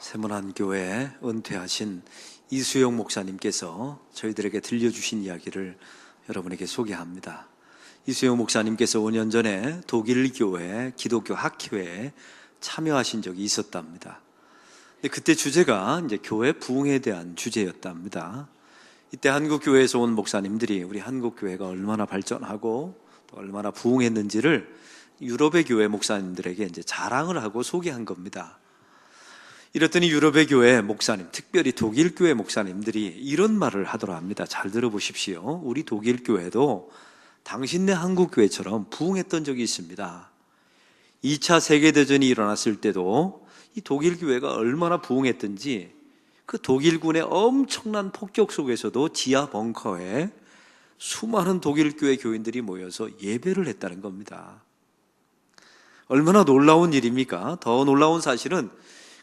세문안교회 은퇴하신 이수영 목사님께서 저희들에게 들려주신 이야기를 여러분에게 소개합니다. 이수영 목사님께서 5년 전에 독일 교회 기독교 학회에 참여하신 적이 있었답니다. 그때 주제가 이제 교회 부흥에 대한 주제였답니다. 이때 한국 교회에서 온 목사님들이 우리 한국 교회가 얼마나 발전하고 또 얼마나 부흥했는지를 유럽의 교회 목사님들에게 이제 자랑을 하고 소개한 겁니다. 이랬더니 유럽의 교회 목사님, 특별히 독일 교회 목사님들이 이런 말을 하더라 합니다. 잘 들어보십시오. 우리 독일 교회도 당신네 한국 교회처럼 부흥했던 적이 있습니다. 2차 세계대전이 일어났을 때도 이 독일 교회가 얼마나 부흥했던지 그 독일군의 엄청난 폭격 속에서도 지하 벙커에 수많은 독일 교회 교인들이 모여서 예배를 했다는 겁니다. 얼마나 놀라운 일입니까? 더 놀라운 사실은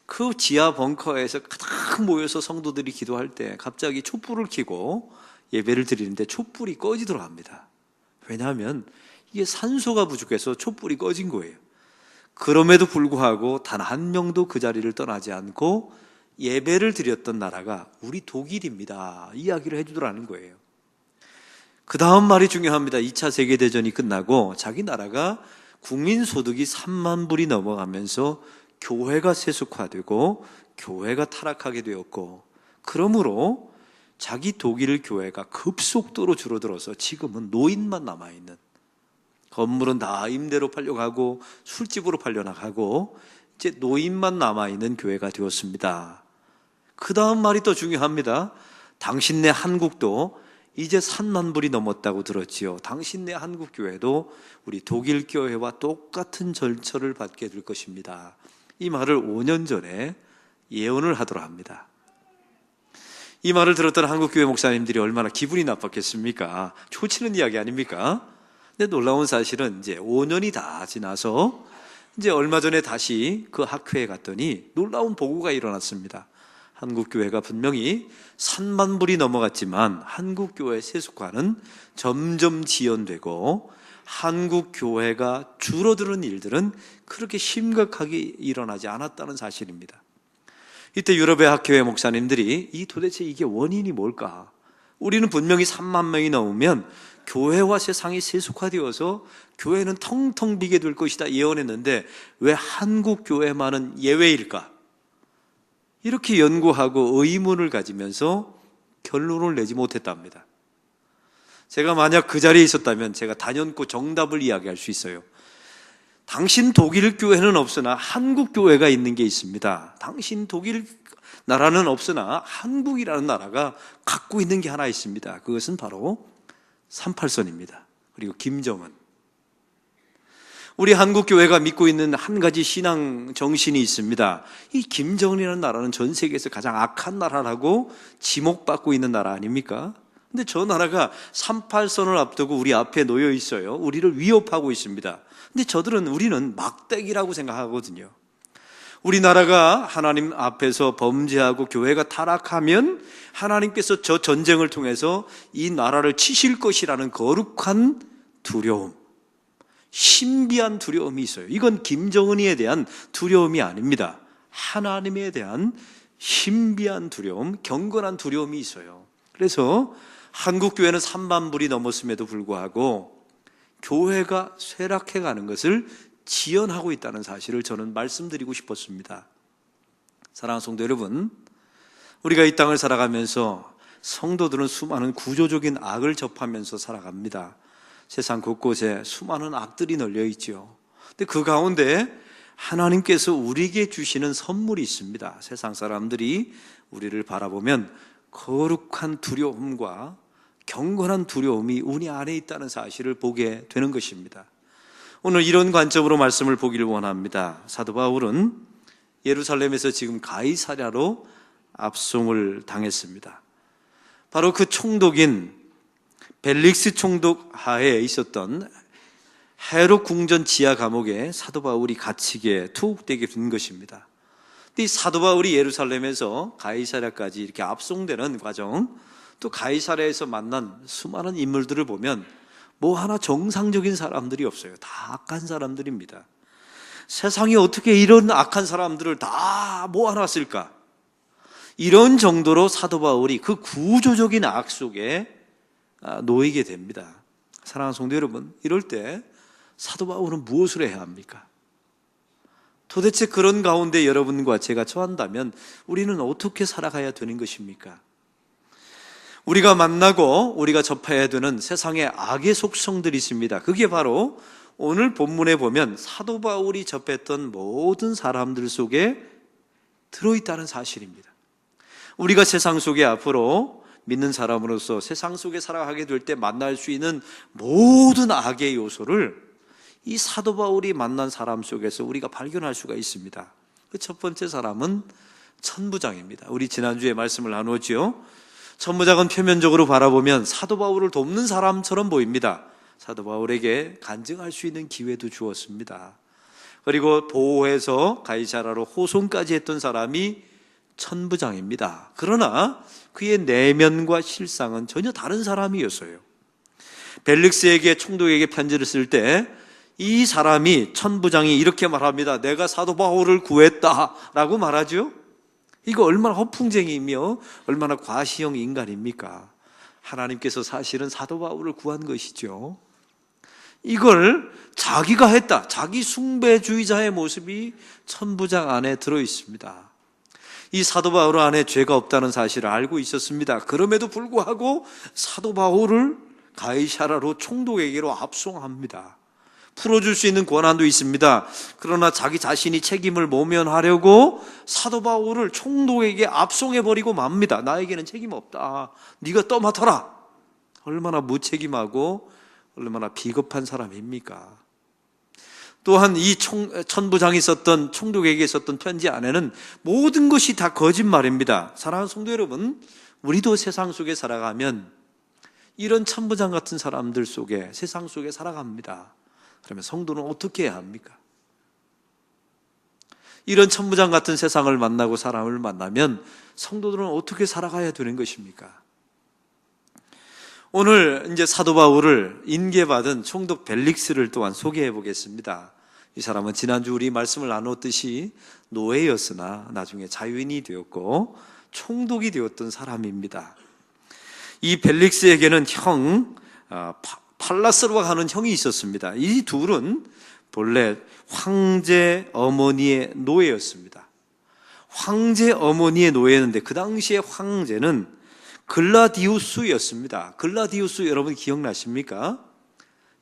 그 지하 벙커에서 가득 모여서 성도들이 기도할 때 갑자기 촛불을 켜고 예배를 드리는데 촛불이 꺼지더라 합니다. 왜냐하면 이게 산소가 부족해서 촛불이 꺼진 거예요. 그럼에도 불구하고 단 한 명도 그 자리를 떠나지 않고 예배를 드렸던 나라가 우리 독일입니다. 이야기를 해주더라는 거예요. 그 다음 말이 중요합니다. 2차 세계대전이 끝나고 자기 나라가 국민소득이 3만 불이 넘어가면서 교회가 세속화되고 교회가 타락하게 되었고, 그러므로 자기 독일 교회가 급속도로 줄어들어서 지금은 노인만 남아있는, 건물은 다 임대로 팔려가고 술집으로 팔려나가고 이제 노인만 남아있는 교회가 되었습니다. 그 다음 말이 또 중요합니다. 당신네 한국도 이제 3만 불이 넘었다고 들었지요. 당신네 한국 교회도 우리 독일 교회와 똑같은 절처를 받게 될 것입니다. 이 말을 5년 전에 예언을 하더라 합니다. 이 말을 들었던 한국교회 목사님들이 얼마나 기분이 나빴겠습니까? 초치는 이야기 아닙니까? 근데 놀라운 사실은 이제 5년이 다 지나서 이제 얼마 전에 다시 그 학회에 갔더니 놀라운 보고가 일어났습니다. 한국교회가 분명히 3만 불이 넘어갔지만 한국교회 세속화는 점점 지연되고 한국교회가 줄어드는 일들은 그렇게 심각하게 일어나지 않았다는 사실입니다. 이때 유럽의 학교의 목사님들이 도대체 이게 원인이 뭘까? 우리는 분명히 3만 명이 넘으면 교회와 세상이 세속화되어서 교회는 텅텅 비게 될 것이다 예언했는데 왜 한국교회만은 예외일까? 이렇게 연구하고 의문을 가지면서 결론을 내지 못했답니다. 제가 만약 그 자리에 있었다면 제가 단연코 정답을 이야기할 수 있어요. 당신 독일 교회는 없으나 한국 교회가 있는 게 있습니다. 당신 독일 나라는 없으나 한국이라는 나라가 갖고 있는 게 하나 있습니다. 그것은 바로 38선입니다. 그리고 김정은. 우리 한국 교회가 믿고 있는 한 가지 신앙 정신이 있습니다. 이 김정은이라는 나라는 전 세계에서 가장 악한 나라라고 지목받고 있는 나라 아닙니까? 근데 저 나라가 38선을 앞두고 우리 앞에 놓여 있어요. 우리를 위협하고 있습니다. 근데 우리는 막대기라고 생각하거든요. 우리나라가 하나님 앞에서 범죄하고 교회가 타락하면 하나님께서 저 전쟁을 통해서 이 나라를 치실 것이라는 거룩한 두려움, 신비한 두려움이 있어요. 이건 김정은이에 대한 두려움이 아닙니다. 하나님에 대한 신비한 두려움, 경건한 두려움이 있어요. 그래서 한국교회는 3만 불이 넘었음에도 불구하고 교회가 쇠락해 가는 것을 지연하고 있다는 사실을 저는 말씀드리고 싶었습니다. 사랑하는 성도 여러분, 우리가 이 땅을 살아가면서 성도들은 수많은 구조적인 악을 접하면서 살아갑니다. 세상 곳곳에 수많은 악들이 널려 있죠. 근데 그 가운데 하나님께서 우리에게 주시는 선물이 있습니다. 세상 사람들이 우리를 바라보면 거룩한 두려움과 경건한 두려움이 우리 안에 있다는 사실을 보게 되는 것입니다. 오늘 이런 관점으로 말씀을 보기를 원합니다. 사도 바울은 예루살렘에서 지금 가이사랴로 압송을 당했습니다. 바로 그 총독인 벨릭스 총독 하에 있었던 헤롯 궁전 지하 감옥에 사도 바울이 갇히게 투옥되게 된 것입니다. 이 사도 바울이 예루살렘에서 가이사랴까지 이렇게 압송되는 과정, 또 가이사랴에서 만난 수많은 인물들을 보면 뭐 하나 정상적인 사람들이 없어요. 다 악한 사람들입니다. 세상에 어떻게 이런 악한 사람들을 다 모아놨을까? 이런 정도로 사도 바울이 그 구조적인 악 속에 놓이게 됩니다. 사랑하는 성도 여러분, 이럴 때 사도 바울은 무엇을 해야 합니까? 도대체 그런 가운데 여러분과 제가 처한다면 우리는 어떻게 살아가야 되는 것입니까? 우리가 만나고 우리가 접해야 되는 세상의 악의 속성들이 있습니다. 그게 바로 오늘 본문에 보면 사도 바울이 접했던 모든 사람들 속에 들어있다는 사실입니다. 우리가 세상 속에 앞으로 믿는 사람으로서 세상 속에 살아가게 될 때 만날 수 있는 모든 악의 요소를 이 사도 바울이 만난 사람 속에서 우리가 발견할 수가 있습니다. 그 첫 번째 사람은 천부장입니다. 우리 지난주에 말씀을 나누었죠. 천부장은 표면적으로 바라보면 사도 바울을 돕는 사람처럼 보입니다. 사도 바울에게 간증할 수 있는 기회도 주었습니다. 그리고 보호해서 가이사라로 호송까지 했던 사람이 천부장입니다. 그러나 그의 내면과 실상은 전혀 다른 사람이었어요. 벨릭스에게 총독에게 편지를 쓸 때 이 사람이 천부장이 이렇게 말합니다. 내가 사도 바울을 구했다라고 말하죠. 이거 얼마나 허풍쟁이며 얼마나 과시형 인간입니까? 하나님께서 사실은 사도 바울을 구한 것이죠. 이걸 자기가 했다. 자기 숭배주의자의 모습이 천부장 안에 들어있습니다. 이 사도 바울 안에 죄가 없다는 사실을 알고 있었습니다. 그럼에도 불구하고 사도 바울을 가이사라로 총독에게로 압송합니다. 풀어줄 수 있는 권한도 있습니다. 그러나 자기 자신이 책임을 모면하려고 사도 바울을 총독에게 압송해버리고 맙니다. 나에게는 책임 없다. 네가 떠맡아라. 얼마나 무책임하고 얼마나 비겁한 사람입니까? 또한 이 천부장이 썼던 총독에게 썼던 편지 안에는 모든 것이 다 거짓말입니다. 사랑하는 성도 여러분, 우리도 세상 속에 살아가면 이런 천부장 같은 사람들 속에 세상 속에 살아갑니다. 그러면 성도는 어떻게 해야 합니까? 이런 천부장 같은 세상을 만나고 사람을 만나면 성도들은 어떻게 살아가야 되는 것입니까? 오늘 이제 사도 바울을 인계받은 총독 벨릭스를 또한 소개해 보겠습니다. 이 사람은 지난주 우리 말씀을 나눴듯이 노예였으나 나중에 자유인이 되었고 총독이 되었던 사람입니다. 이 벨릭스에게는 형 팔라스로 하는 형이 있었습니다. 이 둘은 본래 황제 어머니의 노예였습니다. 황제 어머니의 노예였는데 그 당시에 황제는 글라디우스였습니다. 글라디우스 여러분 기억나십니까?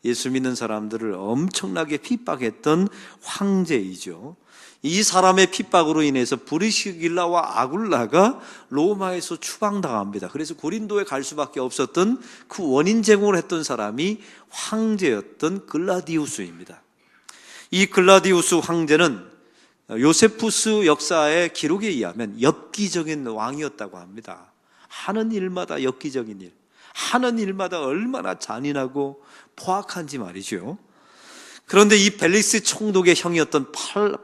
예수 믿는 사람들을 엄청나게 핍박했던 황제이죠. 이 사람의 핍박으로 인해서 브리스길라와 아굴라가 로마에서 추방당합니다. 그래서 고린도에 갈 수밖에 없었던 그 원인 제공을 했던 사람이 황제였던 글라디우스입니다. 이 글라디우스 황제는 요세푸스 역사의 기록에 의하면 엽기적인 왕이었다고 합니다. 하는 일마다 엽기적인 일, 하는 일마다 얼마나 잔인하고 포악한지 말이죠. 그런데 이 벨릭스 총독의 형이었던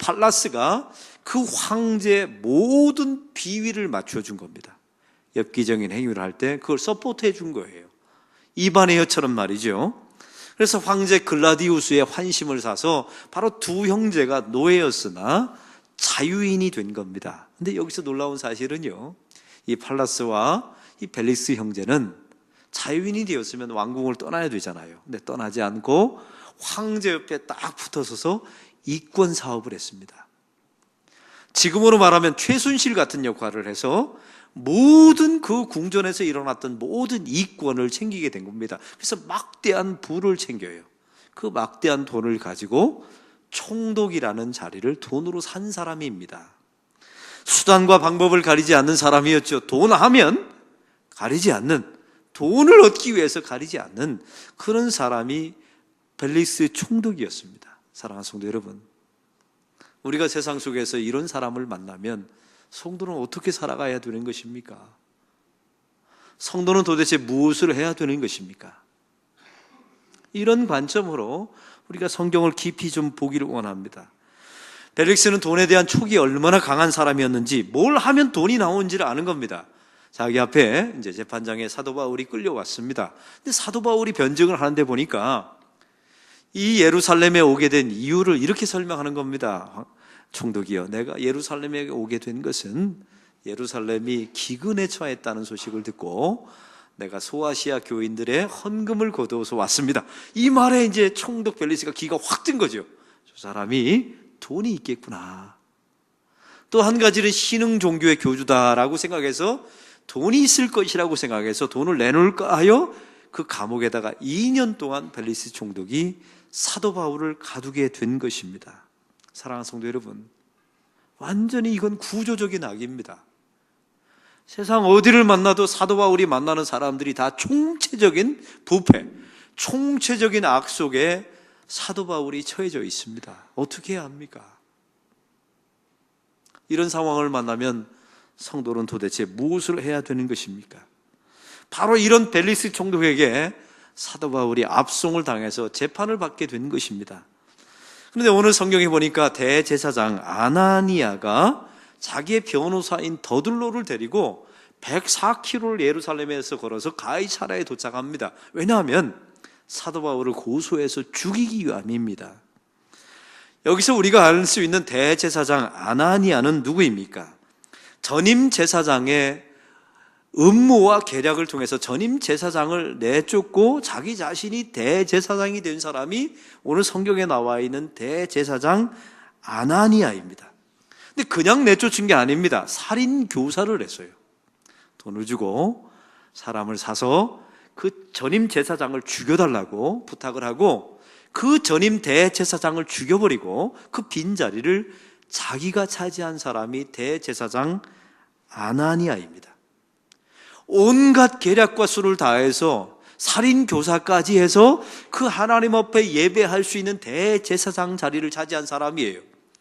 팔라스가 그 황제의 모든 비위를 맞춰준 겁니다. 엽기적인 행위를 할 때 그걸 서포트해 준 거예요. 이반의 여처럼 말이죠. 그래서 황제 글라디우스의 환심을 사서 바로 두 형제가 노예였으나 자유인이 된 겁니다. 근데 여기서 놀라운 사실은요, 이 팔라스와 이 벨릭스 형제는 자유인이 되었으면 왕궁을 떠나야 되잖아요. 근데 떠나지 않고 황제 옆에 딱 붙어서서 이권 사업을 했습니다. 지금으로 말하면 최순실 같은 역할을 해서 모든 그 궁전에서 일어났던 모든 이권을 챙기게 된 겁니다. 그래서 막대한 부를 챙겨요. 그 막대한 돈을 가지고 총독이라는 자리를 돈으로 산 사람입니다. 수단과 방법을 가리지 않는 사람이었죠. 돈 하면 가리지 않는, 돈을 얻기 위해서 가리지 않는 그런 사람이 벨릭스 총독이었습니다. 사랑하는 성도 여러분, 우리가 세상 속에서 이런 사람을 만나면 성도는 어떻게 살아가야 되는 것입니까? 성도는 도대체 무엇을 해야 되는 것입니까? 이런 관점으로 우리가 성경을 깊이 좀 보기를 원합니다. 벨릭스는 돈에 대한 촉이 얼마나 강한 사람이었는지, 뭘 하면 돈이 나오는지를 아는 겁니다. 자기 앞에 이제 재판장에 사도 바울이 끌려왔습니다. 근데 사도 바울이 변증을 하는데 보니까 이 예루살렘에 오게 된 이유를 이렇게 설명하는 겁니다. 총독이여, 내가 예루살렘에 오게 된 것은 예루살렘이 기근에 처했다는 소식을 듣고 내가 소아시아 교인들의 헌금을 거두어서 왔습니다. 이 말에 이제 총독 벨리스가 기가 확 든 거죠. 저 사람이 돈이 있겠구나. 또 한 가지는 신흥 종교의 교주다라고 생각해서 돈이 있을 것이라고 생각해서 돈을 내놓을까 하여 그 감옥에다가 2년 동안 벨리스 총독이 사도 바울을 가두게 된 것입니다. 사랑하는 성도 여러분, 완전히 이건 구조적인 악입니다. 세상 어디를 만나도 사도 바울이 만나는 사람들이 다 총체적인 부패, 총체적인 악 속에 사도 바울이 처해져 있습니다. 어떻게 해야 합니까? 이런 상황을 만나면 성도는 도대체 무엇을 해야 되는 것입니까? 바로 이런 벨리스 총독에게 사도 바울이 압송을 당해서 재판을 받게 된 것입니다. 그런데 오늘 성경에 보니까 대제사장 아나니아가 자기의 변호사인 더둘로를 데리고 104km를 예루살렘에서 걸어서 가이사랴에 도착합니다. 왜냐하면 사도 바울을 고소해서 죽이기 위함입니다. 여기서 우리가 알 수 있는 대제사장 아나니아는 누구입니까? 전임 제사장의 음모와 계략을 통해서 전임 제사장을 내쫓고 자기 자신이 대제사장이 된 사람이 오늘 성경에 나와 있는 대제사장 아나니아입니다. 근데 그냥 내쫓은 게 아닙니다. 살인 교사를 했어요. 돈을 주고 사람을 사서 그 전임 제사장을 죽여달라고 부탁을 하고 그 전임 대제사장을 죽여버리고 그 빈자리를 자기가 차지한 사람이 대제사장 아나니아입니다. 온갖 계략과 수를 다해서 살인 교사까지 해서 그 하나님 앞에 예배할 수 있는 대제사장 자리를 차지한 사람이에요.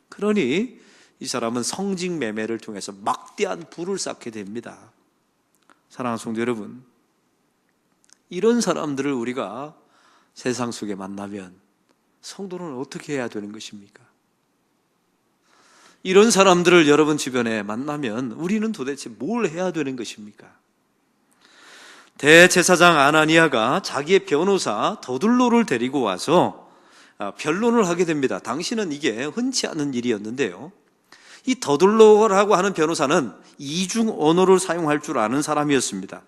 그러니 이 사람은 성직 매매를 통해서 막대한 부를 쌓게 됩니다. 사랑하는 성도 여러분, 이런 사람들을 우리가 세상 속에 만나면 성도는 어떻게 해야 되는 것입니까? 이런 사람들을 여러분 주변에 만나면 우리는 도대체 뭘 해야 되는 것입니까? 대제사장 아나니아가 자기의 변호사 더둘로를 데리고 와서 변론을 하게 됩니다. 당시는 이게 흔치 않은 일이었는데요. 이 더둘로라고 하는 변호사는 이중 언어를 사용할 줄 아는 사람이었습니다.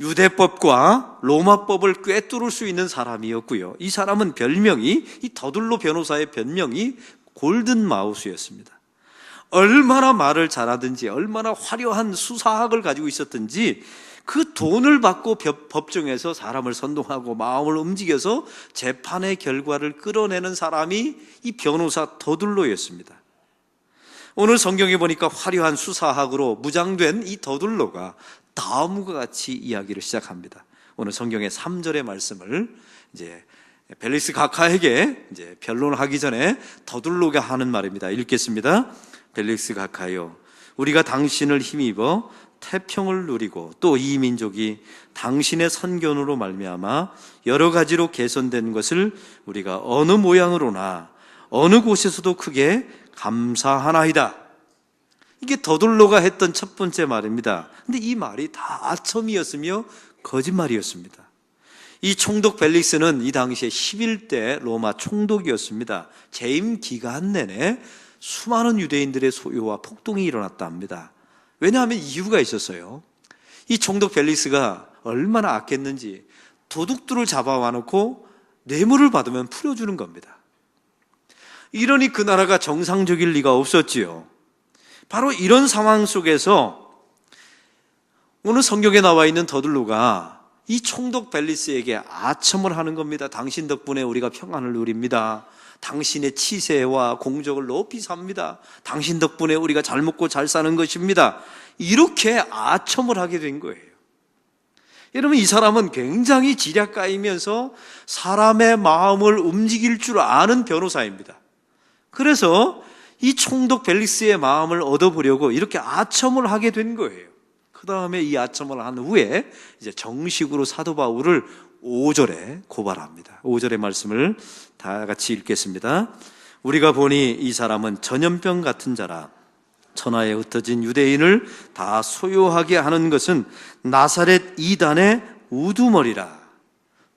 유대법과 로마법을 꿰뚫을 수 있는 사람이었고요. 이 사람은 별명이, 이 더둘로 변호사의 별명이 골든마우스였습니다. 얼마나 말을 잘하든지, 얼마나 화려한 수사학을 가지고 있었든지 그 돈을 받고 법정에서 사람을 선동하고 마음을 움직여서 재판의 결과를 끌어내는 사람이 이 변호사 더둘로였습니다. 오늘 성경에 보니까 화려한 수사학으로 무장된 이 더둘로가 다음과 같이 이야기를 시작합니다. 오늘 성경의 3절의 말씀을 이제 벨리스 각하에게 이제 변론을 하기 전에 더둘로가 하는 말입니다. 읽겠습니다. 벨리스 각하여, 우리가 당신을 힘입어 태평을 누리고 또 이 민족이 당신의 선견으로 말미암아 여러 가지로 개선된 것을 우리가 어느 모양으로나 어느 곳에서도 크게 감사하나이다. 이게 더둘로가 했던 첫 번째 말입니다. 근데 이 말이 다 아첨이었으며 거짓말이었습니다. 이 총독 벨리스는 이 당시에 11대 로마 총독이었습니다. 재임 기간 내내 수많은 유대인들의 소요와 폭동이 일어났다 합니다. 왜냐하면 이유가 있었어요. 이 총독 벨리스가 얼마나 악했는지 도둑들을 잡아와 놓고 뇌물을 받으면 풀어주는 겁니다. 이러니 그 나라가 정상적일 리가 없었지요. 바로 이런 상황 속에서 오늘 성경에 나와 있는 더둘로가 이 총독 벨리스에게 아첨을 하는 겁니다. 당신 덕분에 우리가 평안을 누립니다. 당신의 치세와 공적을 높이 삽니다. 당신 덕분에 우리가 잘 먹고 잘 사는 것입니다. 이렇게 아첨을 하게 된 거예요. 여러분, 이 사람은 굉장히 지략가이면서 사람의 마음을 움직일 줄 아는 변호사입니다. 그래서 이 총독 벨리스의 마음을 얻어보려고 이렇게 아첨을 하게 된 거예요. 그 다음에 이 아첨을 한 후에 이제 정식으로 사도 바울을 5절에 고발합니다. 5절의 말씀을 다 같이 읽겠습니다. 우리가 보니 이 사람은 전염병 같은 자라. 천하에 흩어진 유대인을 다 소요하게 하는 것은 나사렛 이단의 우두머리라.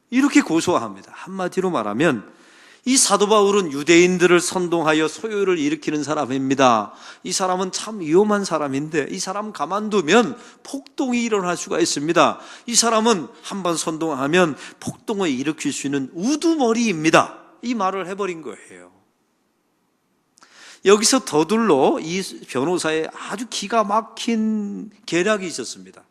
이렇게 고소합니다. 한마디로 말하면 이 사도 바울은 유대인들을 선동하여 소요를 일으키는 사람입니다. 이 사람은 참 위험한 사람인데 이 사람 가만두면 폭동이 일어날 수가 있습니다. 이 사람은 한번 선동하면 폭동을 일으킬 수 있는 우두머리입니다. 이 말을 해버린 거예요. 여기서 더둘러 이 변호사의 아주 기가 막힌 계략이 있었습니다.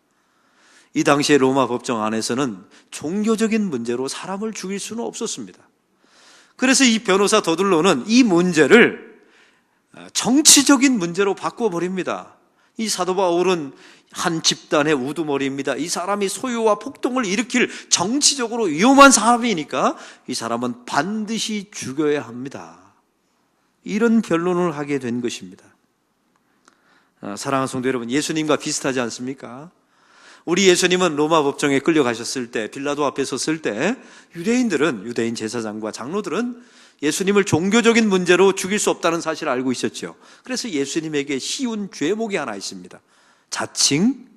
이 당시에 로마 법정 안에서는 종교적인 문제로 사람을 죽일 수는 없었습니다. 그래서 이 변호사 더둘러는 이 문제를 정치적인 문제로 바꿔버립니다. 이 사도 바울은 한 집단의 우두머리입니다. 이 사람이 소요와 폭동을 일으킬 정치적으로 위험한 사람이니까 이 사람은 반드시 죽여야 합니다. 이런 변론을 하게 된 것입니다. 사랑하는 성도 여러분, 예수님과 비슷하지 않습니까? 우리 예수님은 로마 법정에 끌려가셨을 때, 빌라도 앞에 섰을 때 유대인 제사장과 장로들은 예수님을 종교적인 문제로 죽일 수 없다는 사실을 알고 있었죠. 그래서 예수님에게 쉬운 죄목이 하나 있습니다. 자칭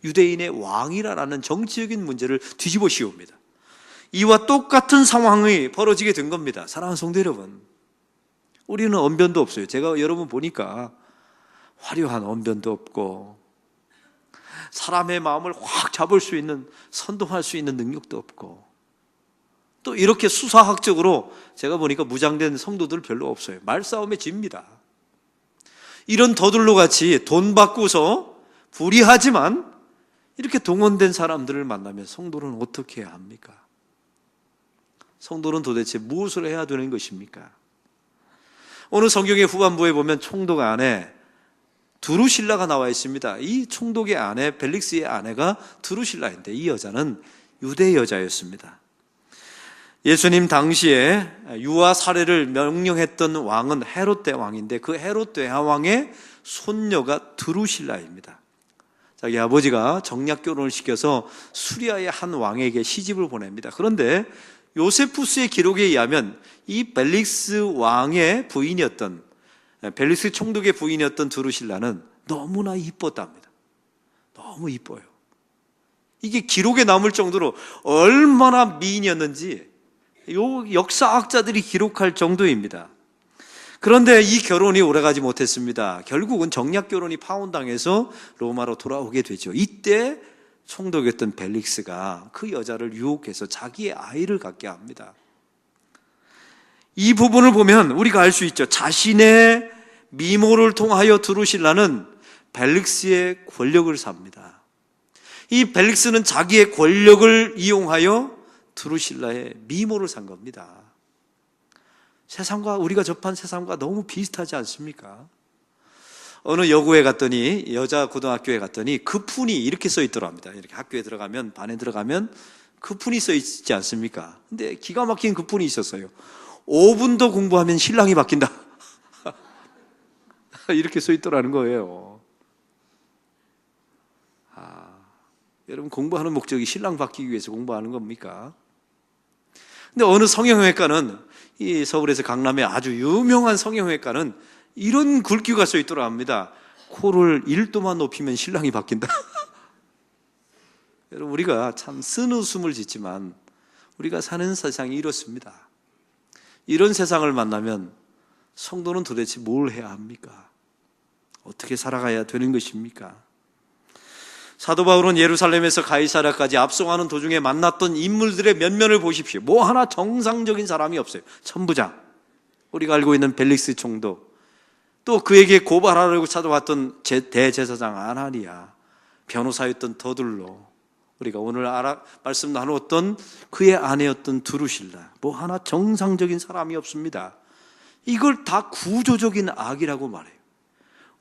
유대인의 왕이라는 정치적인 문제를 뒤집어 씌웁니다. 이와 똑같은 상황이 벌어지게 된 겁니다. 사랑하는 성도 여러분, 우리는 언변도 없어요. 제가 여러분 보니까 화려한 언변도 없고 사람의 마음을 확 잡을 수 있는, 선동할 수 있는 능력도 없고, 또 이렇게 수사학적으로 제가 보니까 무장된 성도들 별로 없어요. 말싸움에 집니다. 이런 더둘로 같이 돈 받고서 불의하지만 이렇게 동원된 사람들을 만나면 성도는 어떻게 해야 합니까? 성도는 도대체 무엇을 해야 되는 것입니까? 오늘 성경의 후반부에 보면 총독 안에 두루실라가 나와 있습니다. 이 총독의 아내, 벨릭스의 아내가 두루실라인데 이 여자는 유대 여자였습니다. 예수님 당시에 유아 살해를 명령했던 왕은 헤롯 대왕인데 그 헤롯 대왕의 손녀가 두루실라입니다. 자기 아버지가 정략 결혼을 시켜서 수리아의 한 왕에게 시집을 보냅니다. 그런데 요세푸스의 기록에 의하면 이 벨릭스 왕의 부인이었던, 벨릭스 총독의 부인이었던 두루실라는 너무나 이뻤답니다. 너무 이뻐요. 이게 기록에 남을 정도로 얼마나 미인이었는지 역사학자들이 기록할 정도입니다. 그런데 이 결혼이 오래가지 못했습니다. 결국은 정략 결혼이 파혼당해서 로마로 돌아오게 되죠. 이때 총독이었던 벨릭스가 그 여자를 유혹해서 자기의 아이를 갖게 합니다. 이 부분을 보면 우리가 알 수 있죠. 자신의 미모를 통하여 두루실라는 벨릭스의 권력을 삽니다. 이 벨릭스는 자기의 권력을 이용하여 두루실라의 미모를 산 겁니다. 세상과, 우리가 접한 세상과 너무 비슷하지 않습니까? 어느 여고에 갔더니, 여자 고등학교에 갔더니 그푼이 이렇게 써 있더랍니다. 이렇게 학교에 들어가면, 반에 들어가면 그푼이 써 있지 않습니까? 근데 기가 막힌 그푼이 있었어요. 5분 더 공부하면 신랑이 바뀐다. 이렇게 써 있더라는 거예요. 여러분, 공부하는 목적이 신랑 바뀌기 위해서 공부하는 겁니까? 근데 어느 성형외과는, 이 서울에서 강남에 아주 유명한 성형외과는 이런 글귀가 써 있더라 합니다. 코를 1도만 높이면 신랑이 바뀐다. 여러분, 우리가 참 쓴웃음을 짓지만 우리가 사는 세상이 이렇습니다. 이런 세상을 만나면 성도는 도대체 뭘 해야 합니까? 어떻게 살아가야 되는 것입니까? 사도 바울은 예루살렘에서 가이사랴까지 압송하는 도중에 만났던 인물들의 면면을 보십시오. 뭐 하나 정상적인 사람이 없어요. 천부장, 우리가 알고 있는 벨릭스 총독, 또 그에게 고발하려고 찾아왔던 대제사장 아나니아, 변호사였던 더둘로, 우리가 오늘 말씀 나누었던 그의 아내였던 두루실라, 뭐 하나 정상적인 사람이 없습니다. 이걸 다 구조적인 악이라고 말해요.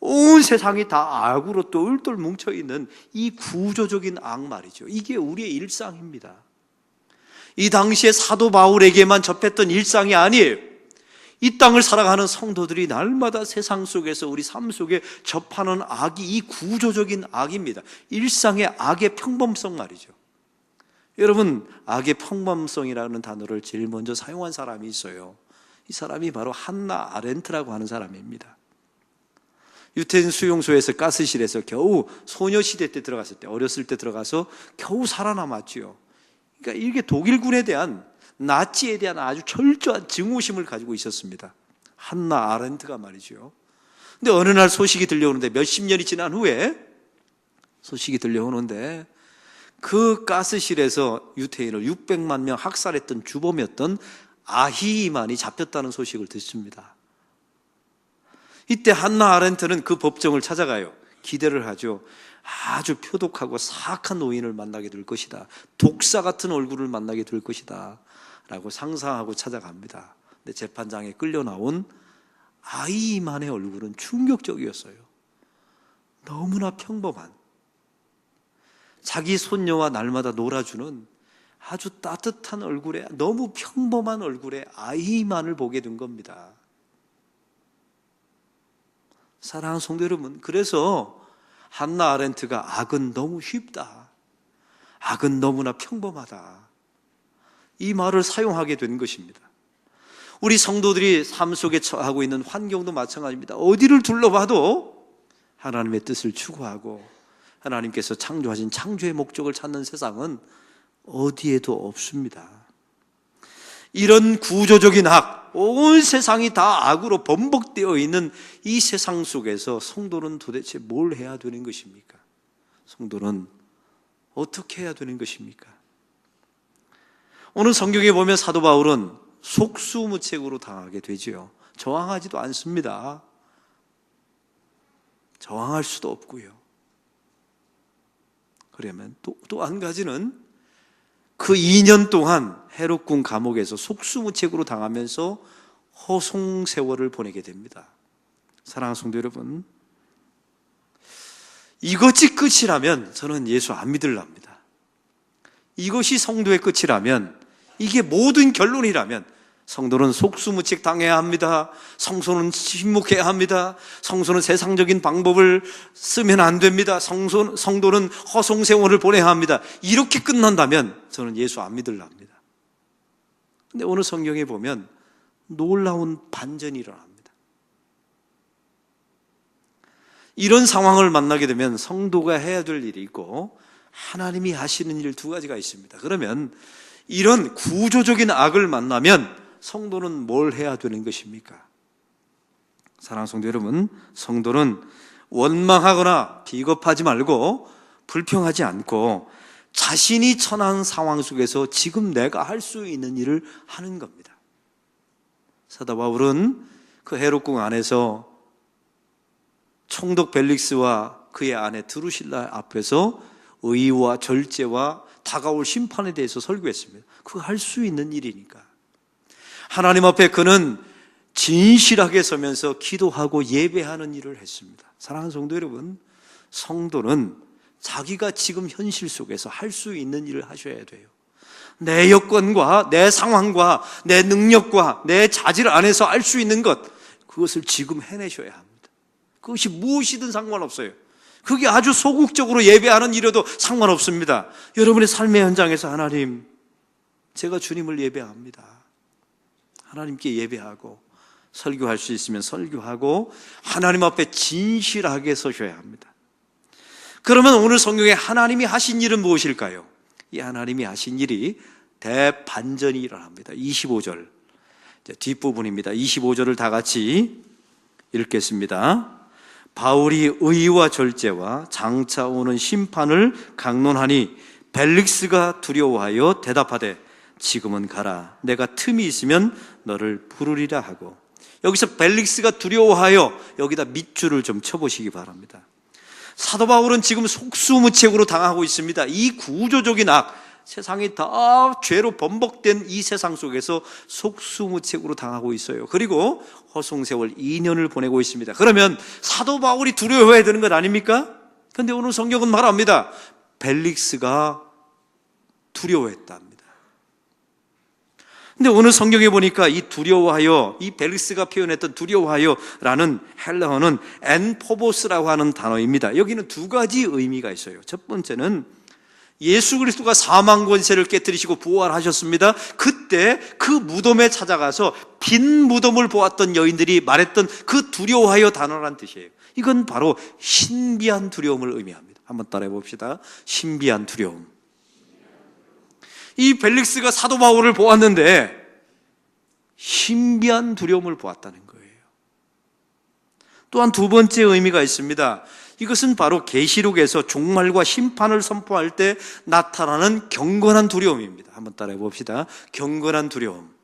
온 세상이 다 악으로 똘똘 뭉쳐있는 이 구조적인 악 말이죠. 이게 우리의 일상입니다. 이 당시에 사도 바울에게만 접했던 일상이 아니에요. 이 땅을 살아가는 성도들이 날마다 세상 속에서 우리 삶 속에 접하는 악이 이 구조적인 악입니다. 일상의 악의 평범성 말이죠. 여러분, 악의 평범성이라는 단어를 제일 먼저 사용한 사람이 있어요. 이 사람이 바로 한나 아렌트라고 하는 사람입니다. 유태인 수용소에서 가스실에서 겨우 소녀시대 때 들어갔을 때, 어렸을 때 들어가서 겨우 살아남았지요. 그러니까 이게 독일군에 대한 나치에 대한 아주 철저한 증오심을 가지고 있었습니다. 한나 아렌트가 말이죠. 근데 어느 날 소식이 들려오는데, 몇십 년이 지난 후에 소식이 들려오는데, 그 가스실에서 유태인을 600만 명 학살했던 주범이었던 아히만이 잡혔다는 소식을 듣습니다. 이때 한나 아렌트는 그 법정을 찾아가요. 기대를 하죠. 아주 표독하고 사악한 노인을 만나게 될 것이다. 독사 같은 얼굴을 만나게 될 것이다 라고 상상하고 찾아갑니다. 근데 재판장에 끌려 나온 아히만의 얼굴은 충격적이었어요. 너무나 평범한, 자기 손녀와 날마다 놀아주는 아주 따뜻한 얼굴에, 너무 평범한 얼굴에 아히만을 보게 된 겁니다. 사랑하는 성도 여러분, 그래서 한나 아렌트가 악은 너무 쉽다, 악은 너무나 평범하다, 이 말을 사용하게 된 것입니다. 우리 성도들이 삶 속에 처하고 있는 환경도 마찬가지입니다. 어디를 둘러봐도 하나님의 뜻을 추구하고 하나님께서 창조하신 창조의 목적을 찾는 세상은 어디에도 없습니다. 이런 구조적인 악, 온 세상이 다 악으로 범벅되어 있는 이 세상 속에서 성도는 도대체 뭘 해야 되는 것입니까? 성도는 어떻게 해야 되는 것입니까? 오늘 성경에 보면 사도 바울은 속수무책으로 당하게 되지요. 저항하지도 않습니다. 저항할 수도 없고요. 그러면 또 한 가지는 그 2년 동안 헤롯궁 감옥에서 속수무책으로 당하면서 허송세월을 보내게 됩니다. 사랑하는 성도 여러분, 이것이 끝이라면 저는 예수 안 믿으랍니다. 이것이 성도의 끝이라면, 이게 모든 결론이라면 성도는 속수무책 당해야 합니다. 성소는 침묵해야 합니다. 성소는 세상적인 방법을 쓰면 안 됩니다. 성도는 허송세월을 보내야 합니다. 이렇게 끝난다면 저는 예수 안 믿으랍니다. 근데 오늘 성경에 보면 놀라운 반전이 일어납니다. 이런 상황을 만나게 되면 성도가 해야 될 일이 있고 하나님이 하시는 일 두 가지가 있습니다. 그러면 이런 구조적인 악을 만나면 성도는 뭘 해야 되는 것입니까? 사랑하는 성도 여러분, 성도는 원망하거나 비겁하지 말고 불평하지 않고 자신이 처한 상황 속에서 지금 내가 할 수 있는 일을 하는 겁니다. 사도 바울은 그 헤롯궁 안에서 총독 벨릭스와 그의 아내 드루실라 앞에서 의와 절제와 다가올 심판에 대해서 설교했습니다. 그거 할 수 있는 일이니까. 하나님 앞에 그는 진실하게 서면서 기도하고 예배하는 일을 했습니다. 사랑하는 성도 여러분, 성도는 자기가 지금 현실 속에서 할 수 있는 일을 하셔야 돼요. 내 여건과 내 상황과 내 능력과 내 자질 안에서 할 수 있는 것, 그것을 지금 해내셔야 합니다. 그것이 무엇이든 상관없어요. 그게 아주 소극적으로 예배하는 일에도 상관없습니다. 여러분의 삶의 현장에서 하나님, 제가 주님을 예배합니다. 하나님께 예배하고 설교할 수 있으면 설교하고 하나님 앞에 진실하게 서셔야 합니다. 그러면 오늘 성경에 하나님이 하신 일은 무엇일까요? 이 하나님이 하신 일이 대반전이 일어납니다. 25절 뒷부분입니다. 25절을 다 같이 읽겠습니다. 바울이 의와 절제와 장차 오는 심판을 강론하니 벨릭스가 두려워하여 대답하되 지금은 가라. 내가 틈이 있으면 너를 부르리라 하고. 여기서 벨릭스가 두려워하여, 여기다 밑줄을 좀 쳐보시기 바랍니다. 사도 바울은 지금 속수무책으로 당하고 있습니다. 이 구조적인 악, 세상이 다 죄로 범벅된 이 세상 속에서 속수무책으로 당하고 있어요. 그리고 허송세월 2년을 보내고 있습니다. 그러면 사도 바울이 두려워해야 되는 것 아닙니까? 그런데 오늘 성경은 말합니다. 벨릭스가 두려워했답니다. 근데 오늘 성경에 보니까 이 두려워하여, 이 벨릭스가 표현했던 두려워하여라는 헬라어는 엔포보스라고 하는 단어입니다. 여기는 두 가지 의미가 있어요. 첫 번째는 예수 그리스도가 사망 권세를 깨뜨리시고 부활하셨습니다. 그때 그 무덤에 찾아가서 빈 무덤을 보았던 여인들이 말했던 그 두려워하여 단어란 뜻이에요. 이건 바로 신비한 두려움을 의미합니다. 한번 따라해 봅시다. 신비한 두려움. 이 벨릭스가 사도 바울을 보았는데 신비한 두려움을 보았다는 거예요. 또한 두 번째 의미가 있습니다. 이것은 바로 계시록에서 종말과 심판을 선포할 때 나타나는 경건한 두려움입니다. 한번 따라해 봅시다. 경건한 두려움.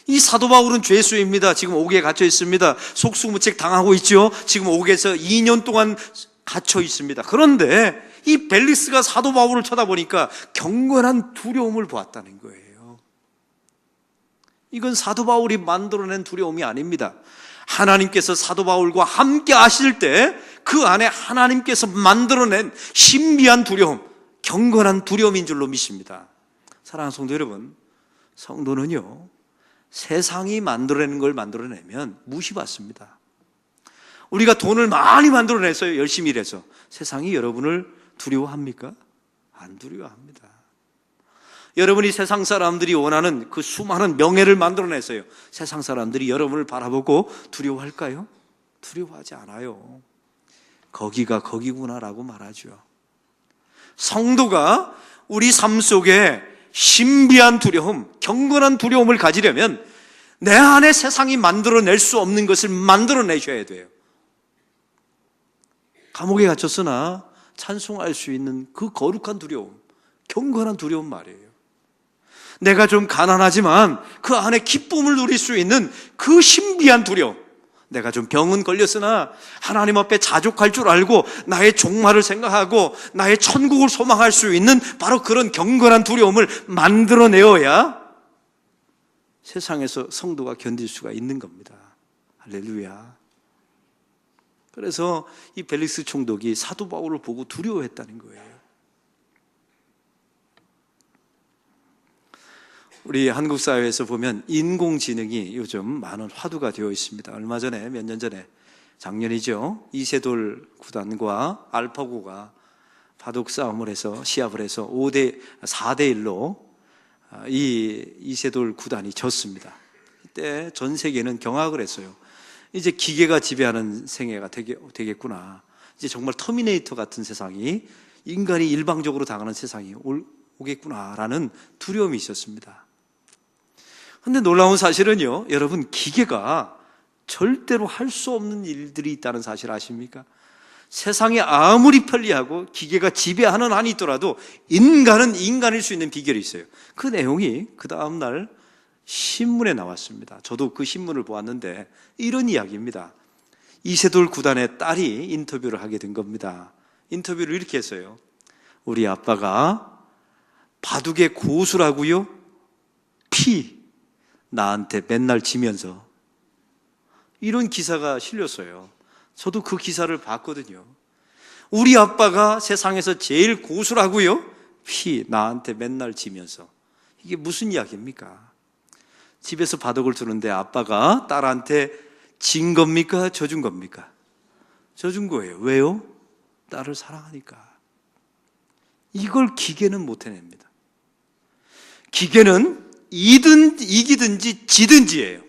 이 사도 바울은 죄수입니다. 지금 옥에 갇혀 있습니다. 속수무책 당하고 있죠. 지금 옥에서 2년 동안 갇혀 있습니다. 그런데 이 벨릭스가 사도 바울을 쳐다보니까 경건한 두려움을 보았다는 거예요. 이건 사도 바울이 만들어낸 두려움이 아닙니다. 하나님께서 사도 바울과 함께 하실 때 그 안에 하나님께서 만들어낸 신비한 두려움, 경건한 두려움인 줄로 믿습니다. 사랑하는 성도 여러분, 성도는요, 세상이 만들어내는 걸 만들어내면 무시받습니다. 우리가 돈을 많이 만들어내서 열심히 일해서 세상이 여러분을 두려워합니까? 안 두려워합니다. 여러분이 세상 사람들이 원하는 그 수많은 명예를 만들어내서요, 세상 사람들이 여러분을 바라보고 두려워할까요? 두려워하지 않아요. 거기가 거기구나라고 말하죠. 성도가 우리 삶 속에 신비한 두려움, 경건한 두려움을 가지려면 내 안에 세상이 만들어낼 수 없는 것을 만들어내셔야 돼요. 감옥에 갇혔으나 찬송할 수 있는 그 거룩한 두려움, 경건한 두려움 말이에요. 내가 좀 가난하지만 그 안에 기쁨을 누릴 수 있는 그 신비한 두려움, 내가 좀 병은 걸렸으나 하나님 앞에 자족할 줄 알고 나의 종말을 생각하고 나의 천국을 소망할 수 있는 바로 그런 경건한 두려움을 만들어내어야 세상에서 성도가 견딜 수가 있는 겁니다. 할렐루야. 그래서 이 벨릭스 총독이 사도 바울을 보고 두려워했다는 거예요. 우리 한국 사회에서 보면 인공지능이 요즘 많은 화두가 되어 있습니다. 얼마 전에, 몇 년 전에, 작년이죠, 이세돌 구단과 알파고가 바둑 싸움을 해서 시합을 해서 4대1로 이 이세돌 구단이 졌습니다. 이때 전 세계는 경악을 했어요. 이제 기계가 지배하는 생애가 되겠구나. 이제 정말 터미네이터 같은 세상이, 인간이 일방적으로 당하는 세상이 오겠구나라는 두려움이 있었습니다. 그런데 놀라운 사실은요, 여러분, 기계가 절대로 할 수 없는 일들이 있다는 사실 아십니까? 세상에 아무리 편리하고 기계가 지배하는 한이 있더라도 인간은 인간일 수 있는 비결이 있어요. 그 내용이 그 다음날 신문에 나왔습니다. 저도 그 신문을 보았는데 이런 이야기입니다. 이세돌 구단의 딸이 인터뷰를 하게 된 겁니다. 인터뷰를 이렇게 했어요. 우리 아빠가 바둑의 고수라고요? 나한테 맨날 지면서. 이런 기사가 실렸어요. 저도 그 기사를 봤거든요. 우리 아빠가 세상에서 제일 고수라고요? 나한테 맨날 지면서. 이게 무슨 이야기입니까? 집에서 바둑을 두는데 아빠가 딸한테 진 겁니까? 져준 겁니까? 져준 거예요. 왜요? 딸을 사랑하니까. 이걸 기계는 못 해냅니다. 기계는 이기든지 지든지예요.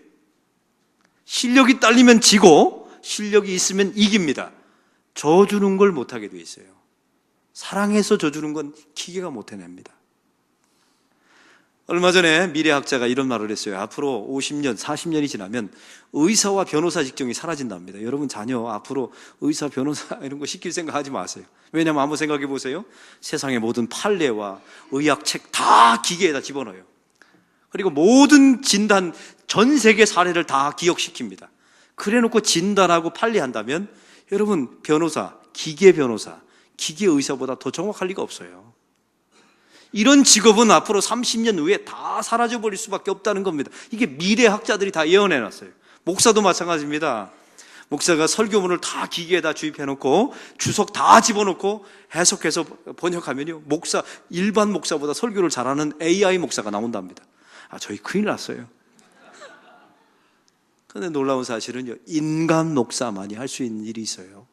실력이 딸리면 지고 실력이 있으면 이깁니다. 져주는 걸 못하게 돼 있어요. 사랑해서 져주는 건 기계가 못 해냅니다. 얼마 전에 미래학자가 이런 말을 했어요. 앞으로 50년, 40년이 지나면 의사와 변호사 직종이 사라진답니다. 여러분, 자녀 앞으로 의사, 변호사 이런 거 시킬 생각 하지 마세요. 왜냐하면 한번 생각해 보세요. 세상의 모든 판례와 의학책 다 기계에다 집어넣어요. 그리고 모든 진단, 전 세계 사례를 다 기억시킵니다. 그래놓고 진단하고 판례한다면 여러분, 변호사, 기계 의사보다 더 정확할 리가 없어요. 이런 직업은 앞으로 30년 후에 다 사라져버릴 수밖에 없다는 겁니다. 이게 미래학자들이 다 예언해놨어요. 목사도 마찬가지입니다. 목사가 설교문을 다 기계에다 주입해놓고 주석 다 집어넣고 해석해서 번역하면요, 일반 목사보다 설교를 잘하는 AI 목사가 나온답니다. 저희 큰일 났어요. 그런데 놀라운 사실은요, 인간 목사만이 할 수 있는 일이 있어요.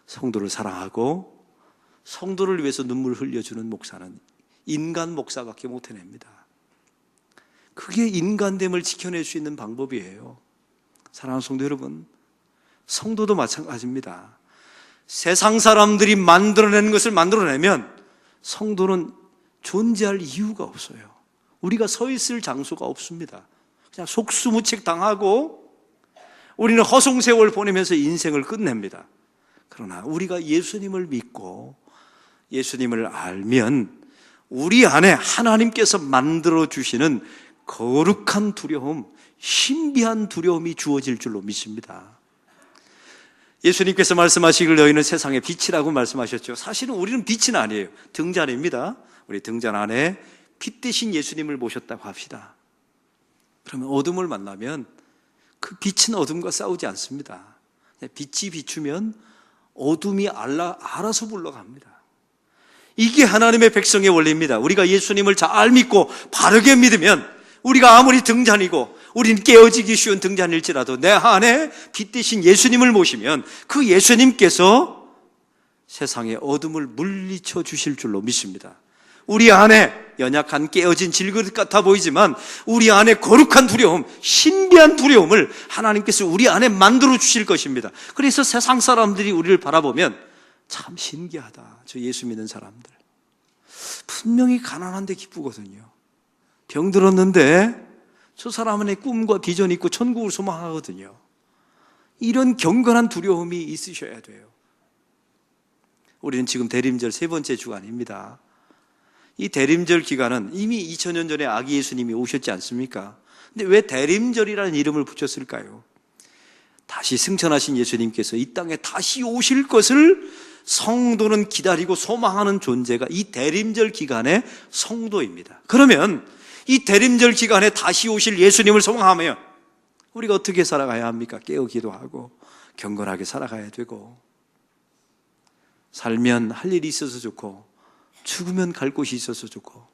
성도를 사랑하고 성도를 위해서 눈물 흘려주는 목사는 인간 목사밖에 못 해냅니다. 그게 인간됨을 지켜낼 수 있는 방법이에요. 사랑하는 성도 여러분, 성도도 마찬가지입니다. 세상 사람들이 만들어내는 것을 만들어내면 성도는 존재할 이유가 없어요. 우리가 서 있을 장소가 없습니다. 그냥 속수무책 당하고 우리는 허송세월 보내면서 인생을 끝냅니다. 그러나 우리가 예수님을 믿고 예수님을 알면 우리 안에 하나님께서 만들어주시는 거룩한 두려움, 신비한 두려움이 주어질 줄로 믿습니다. 예수님께서 말씀하시길 너희는 세상의 빛이라고 말씀하셨죠. 사실은 우리는 빛은 아니에요. 등잔입니다. 우리 등잔 안에 빛 대신 예수님을 모셨다고 합시다. 그러면 어둠을 만나면 그 빛은 어둠과 싸우지 않습니다. 빛이 비추면 어둠이 알아서 물러갑니다. 이게 하나님의 백성의 원리입니다. 우리가 예수님을 잘 믿고 바르게 믿으면 우리가 아무리 등잔이고 우리는 깨어지기 쉬운 등잔일지라도 내 안에 빛 대신 예수님을 모시면 그 예수님께서 세상의 어둠을 물리쳐 주실 줄로 믿습니다. 우리 안에 연약한 깨어진 질그릇 같아 보이지만 우리 안에 거룩한 두려움, 신비한 두려움을 하나님께서 우리 안에 만들어 주실 것입니다. 그래서 세상 사람들이 우리를 바라보면 참 신기하다. 저 예수 믿는 사람들 분명히 가난한데 기쁘거든요. 병들었는데 저 사람은 꿈과 비전이 있고 천국을 소망하거든요. 이런 경건한 두려움이 있으셔야 돼요. 우리는 지금 대림절 3번째 주간입니다. 이 대림절 기간은 이미 2000년 전에 아기 예수님이 오셨지 않습니까? 근데 왜 대림절이라는 이름을 붙였을까요? 다시 승천하신 예수님께서 이 땅에 다시 오실 것을 성도는 기다리고 소망하는 존재가 이 대림절 기간의 성도입니다. 그러면 이 대림절 기간에 다시 오실 예수님을 소망하며 우리가 어떻게 살아가야 합니까? 깨어 기도하고 경건하게 살아가야 되고, 살면 할 일이 있어서 좋고 죽으면 갈 곳이 있어서 좋고,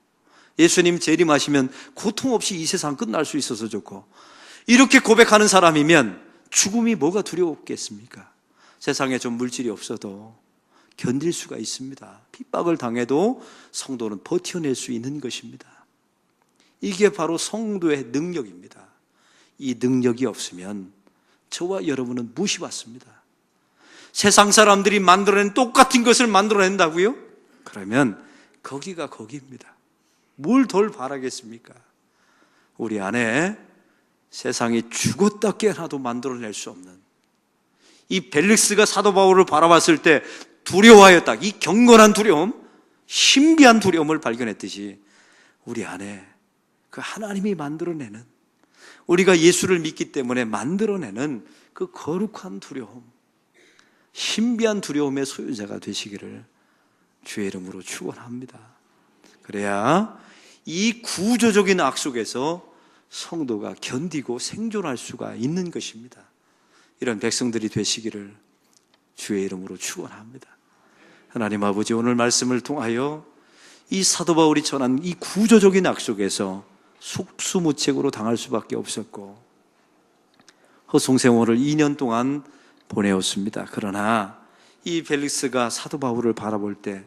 예수님 재림하시면 고통 없이 이 세상 끝날 수 있어서 좋고, 이렇게 고백하는 사람이면 죽음이 뭐가 두려웠겠습니까? 세상에 좀 물질이 없어도 견딜 수가 있습니다. 핍박을 당해도 성도는 버텨낼 수 있는 것입니다. 이게 바로 성도의 능력입니다. 이 능력이 없으면 저와 여러분은 무시받습니다. 세상 사람들이 만들어낸 똑같은 것을 만들어낸다고요? 그러면 거기가 거기입니다. 뭘 덜 바라겠습니까? 우리 안에 세상이 죽었다 깨어나도 만들어낼 수 없는, 이 벨릭스가 사도 바울을 바라봤을 때 두려워하였다. 이 경건한 두려움, 신비한 두려움을 발견했듯이 우리 안에 그 하나님이 만들어내는, 우리가 예수를 믿기 때문에 만들어내는 그 거룩한 두려움, 신비한 두려움의 소유자가 되시기를 주의 이름으로 축원합니다. 그래야 이 구조적인 악 속에서 성도가 견디고 생존할 수가 있는 것입니다. 이런 백성들이 되시기를 주의 이름으로 축원합니다. 하나님 아버지, 오늘 말씀을 통하여 이 사도 바울이 전한 이 구조적인 악 속에서 속수무책으로 당할 수밖에 없었고 허송세월을 2년 동안 보내었습니다. 그러나 이 벨릭스가 사도 바울을 바라볼 때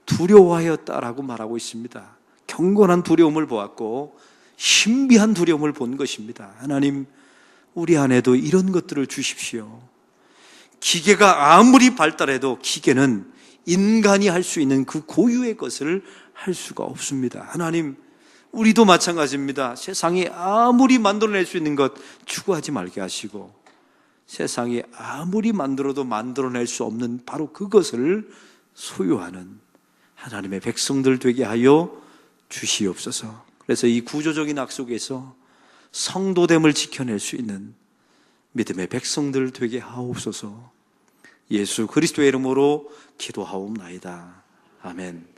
두려워하였다라고 말하고 있습니다. 경건한 두려움을 보았고 신비한 두려움을 본 것입니다. 하나님, 우리 안에도 이런 것들을 주십시오. 기계가 아무리 발달해도 기계는 인간이 할 수 있는 그 고유의 것을 할 수가 없습니다. 하나님, 우리도 마찬가지입니다. 세상이 아무리 만들어낼 수 있는 것 추구하지 말게 하시고, 세상이 아무리 만들어도 만들어낼 수 없는 바로 그것을 소유하는 하나님의 백성들 되게 하여 주시옵소서. 그래서 이 구조적인 악 속에서 성도됨을 지켜낼 수 있는 믿음의 백성들 되게 하옵소서. 예수 그리스도의 이름으로 기도하옵나이다. 아멘.